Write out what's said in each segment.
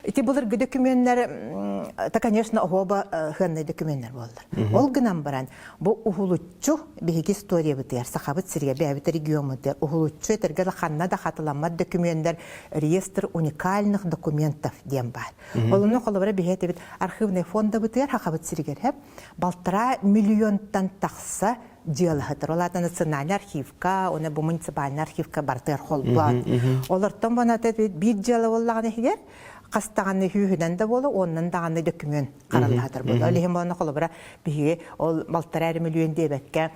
Эти булар документтер, та, конечно, оба ханны документтер болдыр. Ол гынан баран, бу ухулуччу биһиги история битер, сахабыт сирге бәбит регион битер, ухулуччу этергә ханна да хатыламмат документтер, реестр уникальных документов дем бар. Олуны холобара биһете бит архивный фонда битер, хахабыт сирге хеп, балтара миллионтан тахса диалхатыр. Оларда национальный архивка, оны бу муниципальный архивка бартыр холбат. Олардан банат бир жалы боллаган эгер Кастаганы хүйһүнен да болу, оннан даганы документ каралатыр болу. Олехим баны холобара биһиге ол балтарар миллион дебекке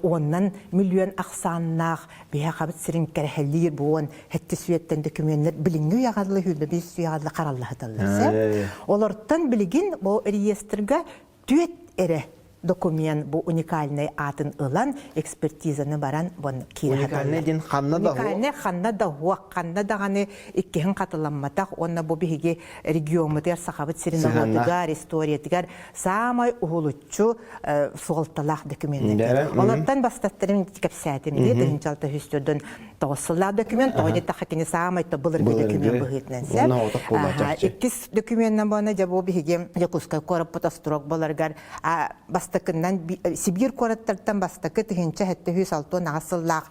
оннан миллион аксаннах биһа хабыт сирин керхелир буон хетти сүеттен документтер билингү ягарлы хүйдө бис ягарлы каралатыр. Олардан билигин бу реестрга түет эре документ бу уникальный атын ылан экспертизаны баран бон кире уникальный дин ханна да уникальный ханна да ханна даганы иккеһин катыламматак онна бу биһиги регионмутер сахабыт сириноготугар историятигар самай ухулуччу суолталах документтер. Олардан бастаттырын кепсәтим ди динчалта хүстөдөн тоосылла документ тоодетта хакини самай то булыр документ быгытнан иккис документтен бана жабу биһиги якуска кораппата строк боларгар Бастакынан Сибир кораттардан бастакы тыгынча хетте хүс алтон асыллах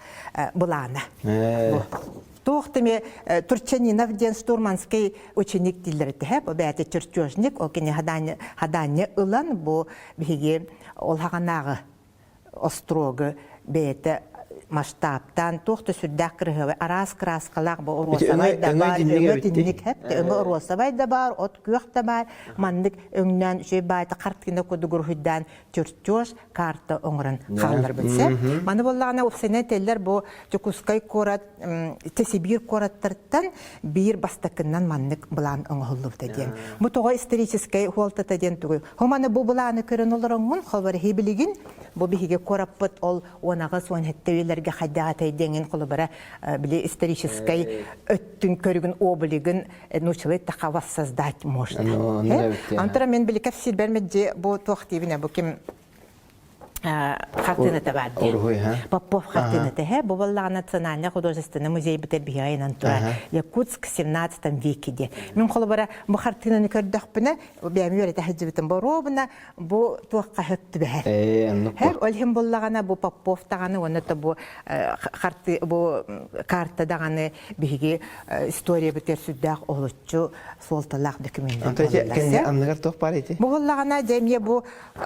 булана. Тохтыме Турчанинов ден Штурманский ученик дилерде хеп, бәте чертежник, ол кене хадане ылан бу биге ол хаганагы острогы бәте масштабтан тохты сүрдәк кырыгы арас краскалак бу оросабай да бар, өңөтинник хеп, өңө оросабай да бар, от күйөк да бар, мандык өңнән жөй байта карткина кодугур хүддән чертеж карта оңран халлар битсе. Маны боллагана опсене теллер бу Чукускай корат, Сибир кораттардан бир бастакыннан мандык булан оңголлуп деген. Бу тога исторический холтата ден тугу. Хоманы бу буланы көрөн олорон хабар хибилигин бу биһиге кораппыт ол онага сон хеттейлер хаддата идеңин колобара биле исторической өттүн көрүгүн облигин нучылыт такавас создать можно. Антара мен биле капсир бермеде бу тохтивине бу ким картина табадди. Попов картина те, бу балла национальный художественный музей битебияйн антура. Якутск 17 веке. Мен колобара бу картинаны көрдөкпүнө, бемире тахжибитин боробуна бу туакка хөттүбе. Хеп олхим боллагана бу Попов таганы, онда бу карта даганы биги история битер сүддак олуччу солталак документ. Антеже кенде амнагар тох бар эти. Бу боллагана демье бу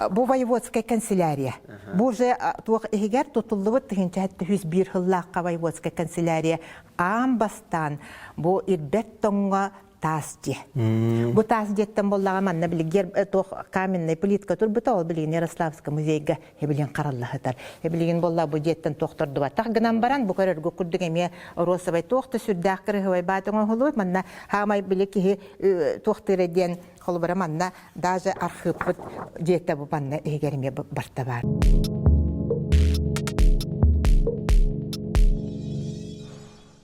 воеводская канцелярия. Бу же туак эгер тутуллубут тыгынча хетте 101 хыллакка воеводская канцелярия амбастан бу ирбет тонга тасти. Бу тасдеттен боллага манна билигер тох каменный плитка турбута ол билигин Ярославский музейге хебилин караллахатар. Хебилин болла бу жеттен тохторду ба. Так гынан баран бу көрөргө курдук эме росабай тохты сүрдак кырыгыбай батыңа холой манна хамай билики тохтыреден холбара манна даже архивпыт жетте бу манна эгерме барта бар.